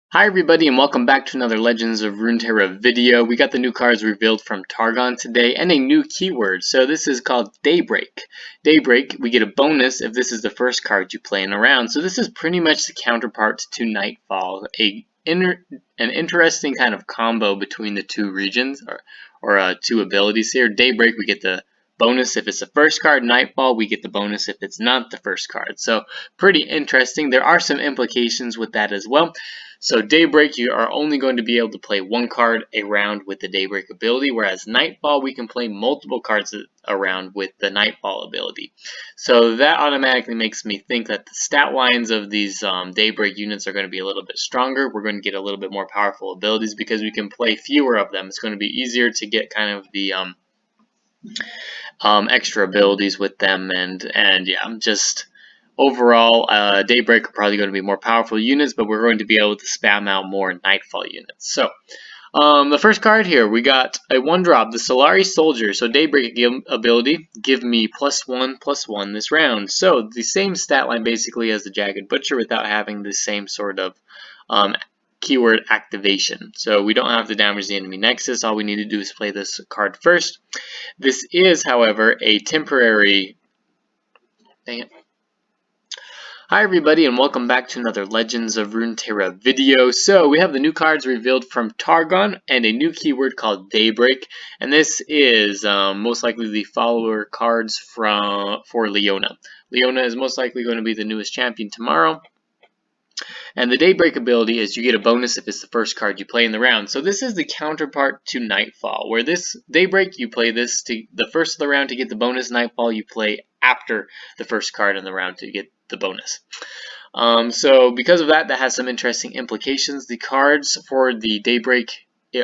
Hi everybody and welcome back to another Legends of Runeterra video. We got the new cards revealed from Targon today and a new keyword. So this is called Daybreak. Daybreak, we get a bonus if this is the first card you play in a round. So this is pretty much the counterpart to Nightfall. An interesting kind of combo between the two regions or two abilities here. Daybreak, we get the bonus if it's the first card. Nightfall, we get the bonus if it's not the first card. So pretty interesting. There are some implications with that as well. So Daybreak, you are only going to be able to play one card a round with the Daybreak ability, whereas Nightfall, we can play multiple cards a round with the Nightfall ability. So that automatically makes me think that the stat lines of these Daybreak units are going to be a little bit stronger. We're going to get a little bit more powerful abilities because we can play fewer of them. It's going to be easier to get kind of the extra abilities with them, and yeah, just overall, Daybreak are probably going to be more powerful units, but we're going to be able to spam out more Nightfall units. So, the first card here, we got a 1-drop, the Solari Soldier. So Daybreak ability, give me +1/+1 this round. So the same stat line basically as the Jagged Butcher without having the same sort of keyword activation. So we don't have to damage the enemy nexus. All we need to do is play this card first. This is, however, a temporary... Dang it. Hi everybody and welcome back to another Legends of Runeterra video. So we have the new cards revealed from Targon and a new keyword called Daybreak, and this is most likely the follower cards for Leona. Leona is most likely going to be the newest champion tomorrow. And the Daybreak ability is you get a bonus if it's the first card you play in the round. So this is the counterpart to Nightfall, where this Daybreak, you play this to the first of the round to get the bonus. Nightfall, you play after the first card in the round to get the bonus. So because of that, that has some interesting implications. The cards for the Daybreak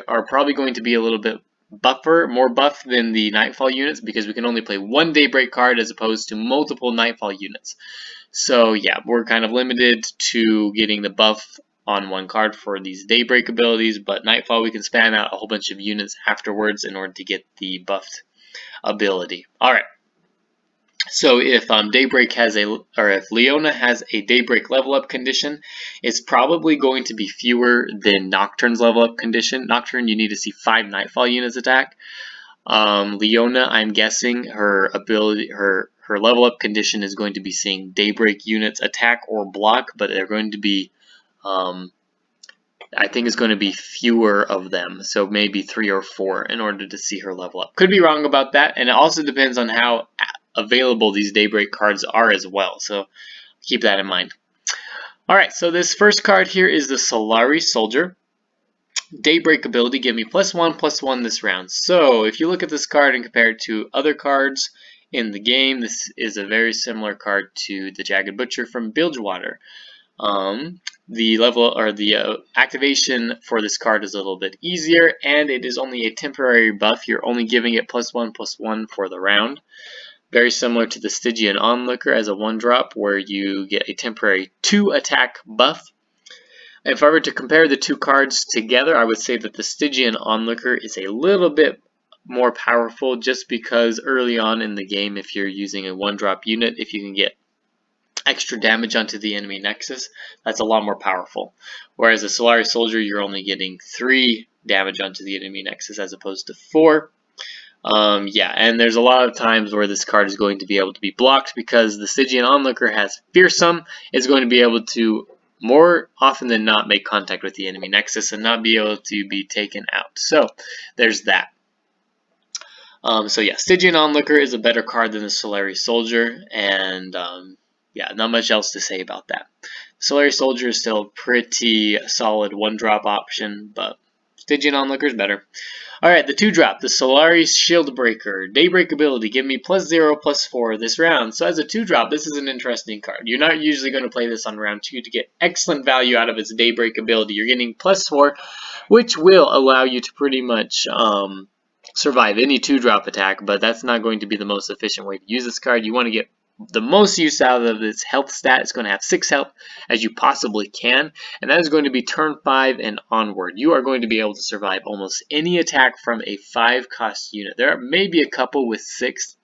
are probably going to be a little bit more buff than the Nightfall units because we can only play one Daybreak card as opposed to multiple Nightfall units. So yeah, we're kind of limited to getting the buff on one card for these Daybreak abilities, but Nightfall we can spam out a whole bunch of units afterwards in order to get the buffed ability. Alright. So if Daybreak has if Leona has a Daybreak level up condition, it's probably going to be fewer than Nocturne's level up condition. Nocturne, you need to see 5 Nightfall units attack. Leona, I'm guessing her ability, her level up condition is going to be seeing Daybreak units attack or block, but they're going to be, I think it's going to be fewer of them, so maybe 3 or 4 in order to see her level up. Could be wrong about that, and it also depends on how available these Daybreak cards are as well, so keep that in mind. Alright, so this first card here is the Solari Soldier. Daybreak ability, give me +1/+1 this round. So if you look at this card and compare it to other cards in the game, this is a very similar card to the Jagged Butcher from Bilgewater. The level or the activation for this card is a little bit easier, and it is only a temporary buff. You're only giving it +1/+1 for the round. Very similar to the Stygian Onlooker as a 1-drop, where you get a temporary 2 attack buff. If I were to compare the two cards together, I would say that the Stygian Onlooker is a little bit more powerful just because early on in the game, if you're using a 1-drop unit, if you can get extra damage onto the enemy nexus, that's a lot more powerful. Whereas the Solari Soldier, you're only getting 3 damage onto the enemy nexus as opposed to 4. Yeah, and there's a lot of times where this card is going to be able to be blocked because the Stygian Onlooker has Fearsome, is going to be able to more often than not make contact with the enemy nexus and not be able to be taken out. So there's that. So yeah, Stygian Onlooker is a better card than the Solari Soldier, and yeah, not much else to say about that. Solari Soldier is still a pretty solid 1-drop option, but Stygian Onlooker is better. Alright, the 2-drop, the Solari Shieldbreaker. Daybreak ability, give me +0/+4 this round. So as a 2-drop, this is an interesting card. You're not usually going to play this on round 2 to get excellent value out of its Daybreak ability. You're getting +4, which will allow you to pretty much survive any 2-drop attack, but that's not going to be the most efficient way to use this card. You want to get the most use out of its health stat. It's going to have 6 health as you possibly can, and that is going to be turn 5 and onward. You are going to be able to survive almost any attack from a 5-cost unit. There may be a couple with 6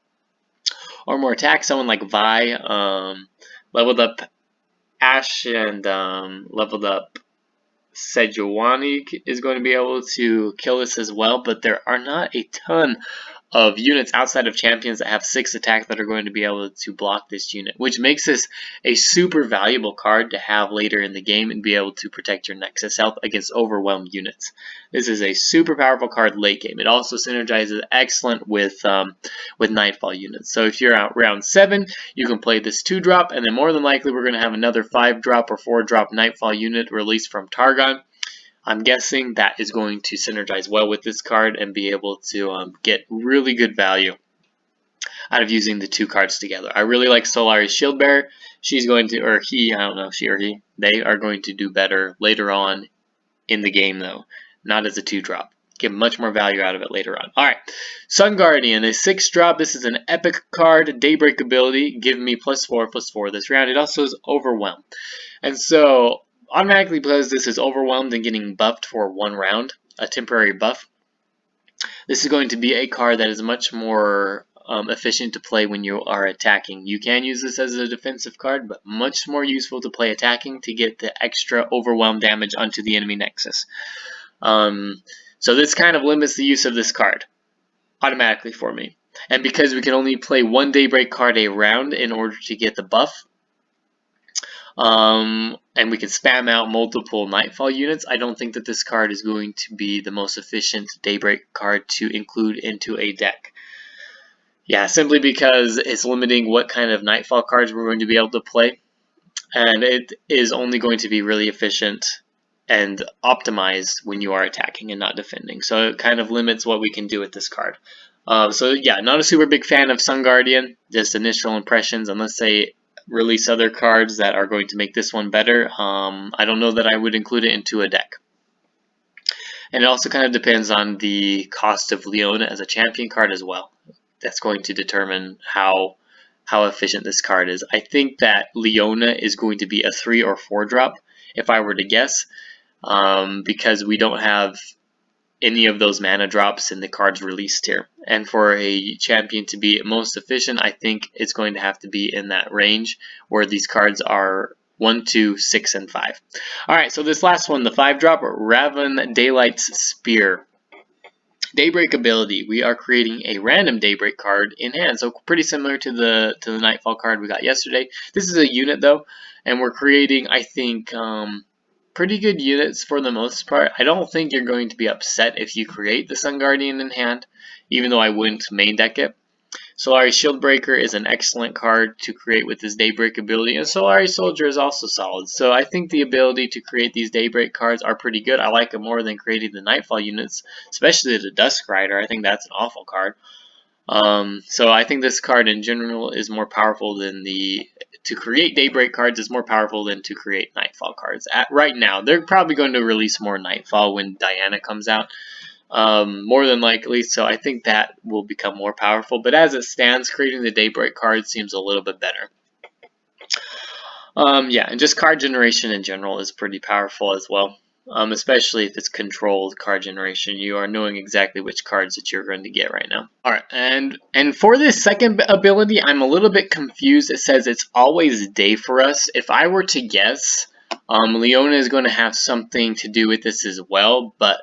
or more attacks. Someone like Vi leveled up Ashe and leveled up Sejuani is going to be able to kill this as well, but there are not a ton of units outside of champions that have 6 attack that are going to be able to block this unit, which makes this a super valuable card to have later in the game and be able to protect your Nexus health against overwhelmed units. This is a super powerful card late game. It also synergizes excellent with Nightfall units. So if you're out round 7, you can play this 2-drop, and then more than likely we're going to have another 5-drop or 4-drop Nightfall unit released from Targon. I'm guessing that is going to synergize well with this card and be able to get really good value out of using the 2 cards together. I really like Solari's Shieldbearer. She's going to, or he, I don't know, she or he, they are going to do better later on in the game though, not as a 2-drop. Get much more value out of it later on. Alright, Sun Guardian, a 6-drop. This is an epic card, Daybreak ability. Give me +4/+4 this round. It also is Overwhelm. And so, automatically because this is overwhelmed and getting buffed for 1 round, a temporary buff, this is going to be a card that is much more efficient to play when you are attacking. You can use this as a defensive card, but much more useful to play attacking to get the extra overwhelm damage onto the enemy Nexus. So this kind of limits the use of this card automatically for me. And because we can only play 1 Daybreak card a round in order to get the buff, and we can spam out multiple Nightfall units, I don't think that this card is going to be the most efficient Daybreak card to include into a deck. Yeah, simply because it's limiting what kind of Nightfall cards we're going to be able to play, and it is only going to be really efficient and optimized when you are attacking and not defending. So it kind of limits what we can do with this card. So yeah, not a super big fan of Sun Guardian, just initial impressions, unless they release other cards that are going to make this one better. I don't know that I would include it into a deck. And it also kind of depends on the cost of Leona as a champion card as well. That's going to determine how efficient this card is. I think that Leona is going to be a 3 or 4-drop if I were to guess, because we don't have any of those mana drops in the cards released here. And for a champion to be most efficient, I think it's going to have to be in that range where these cards are 1, 2, 6, and 5. Alright, so this last one, the 5-drop, Raven Daylight's Spear. Daybreak ability. We are creating a random Daybreak card in hand, so pretty similar to the Nightfall card we got yesterday. This is a unit though, and we're creating, I think, pretty good units for the most part. I don't think you're going to be upset if you create the Sun Guardian in hand, even though I wouldn't main deck it. Solari's Shieldbreaker is an excellent card to create with this Daybreak ability, and Solari's Soldier is also solid. So I think the ability to create these Daybreak cards are pretty good. I like it more than creating the Nightfall units, especially the Dusk Rider. I think that's an awful card. So I think this card in general is more powerful than to create Daybreak cards is more powerful than to create Nightfall cards. Right now, they're probably going to release more Nightfall when Diana comes out. More than likely, so I think that will become more powerful, but as it stands, creating the Daybreak card seems a little bit better. Yeah, and just card generation in general is pretty powerful as well, especially if it's controlled card generation. You are knowing exactly which cards that you're going to get right now. Alright, and for this second ability, I'm a little bit confused. It says it's always day for us. If I were to guess, Leona is going to have something to do with this as well, but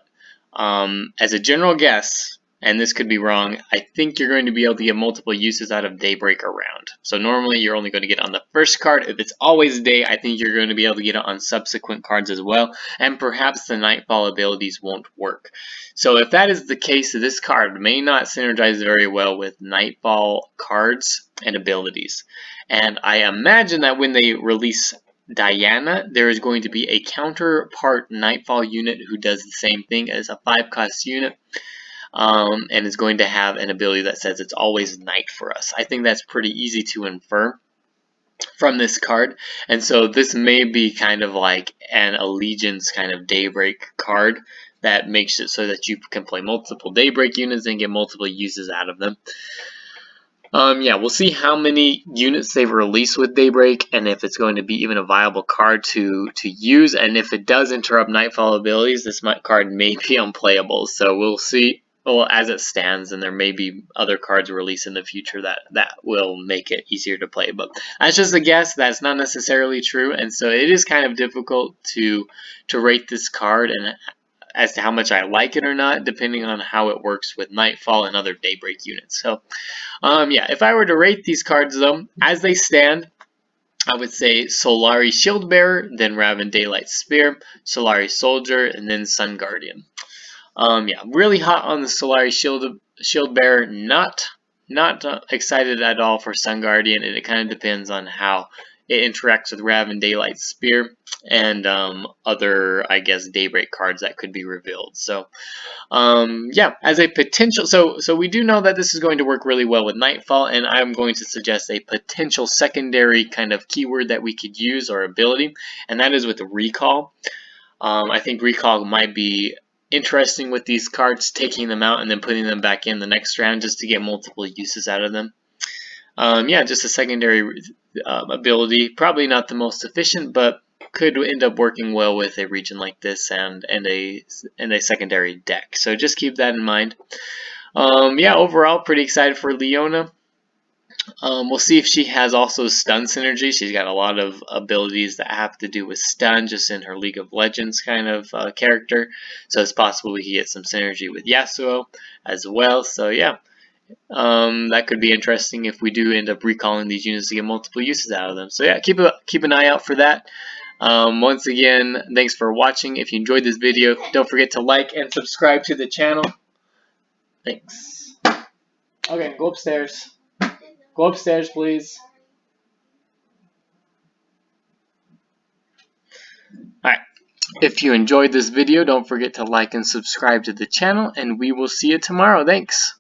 as a general guess, and this could be wrong, I think you're going to be able to get multiple uses out of Daybreak around. So normally you're only going to get it on the first card. If it's always day, I think you're going to be able to get it on subsequent cards as well, and perhaps the Nightfall abilities won't work. So if that is the case, this card may not synergize very well with Nightfall cards and abilities. And I imagine that when they release Diana, there is going to be a counterpart Nightfall unit who does the same thing as a 5-cost unit, and is going to have an ability that says it's always night for us. I think that's pretty easy to infer from this card, and so this may be kind of like an Allegiance kind of Daybreak card that makes it so that you can play multiple Daybreak units and get multiple uses out of them. Yeah, we'll see how many units they've released with Daybreak, and if it's going to be even a viable card to use, and if it does interrupt Nightfall abilities, this card may be unplayable, so we'll see. well, as it stands, and there may be other cards released in the future that will make it easier to play. But that's just a guess. That's not necessarily true, and so it is kind of difficult to rate this card and as to how much I like it or not, depending on how it works with Nightfall and other Daybreak units. So, yeah, if I were to rate these cards though, as they stand, I would say Solari Shieldbearer, then Raven Daylight Spear, Solari Soldier, and then Sun Guardian. Yeah, really hot on the Solari Shieldbearer. Not excited at all for Sun Guardian, and it kind of depends on how it interacts with Raven Daylight Spear and other, I guess, Daybreak cards that could be revealed. So, yeah, as a potential, so we do know that this is going to work really well with Nightfall, and I'm going to suggest a potential secondary kind of keyword that we could use or ability, and that is with Recall. I think Recall might be interesting with these cards, taking them out and then putting them back in the next round just to get multiple uses out of them. Yeah, just a secondary ability. Probably not the most efficient, but could end up working well with a region like this and a secondary deck. So just keep that in mind. Yeah, overall, pretty excited for Leona. We'll see if she has also stun synergy. She's got a lot of abilities that have to do with stun just in her League of Legends kind of character. So it's possible we can get some synergy with Yasuo as well. So yeah, that could be interesting if we do end up recalling these units to get multiple uses out of them. So yeah, keep an eye out for that. Once again, thanks for watching. If you enjoyed this video, don't forget to like and subscribe to the channel. Thanks. Okay, go upstairs. Go upstairs, please. Alright, if you enjoyed this video, don't forget to like and subscribe to the channel, and we will see you tomorrow. Thanks.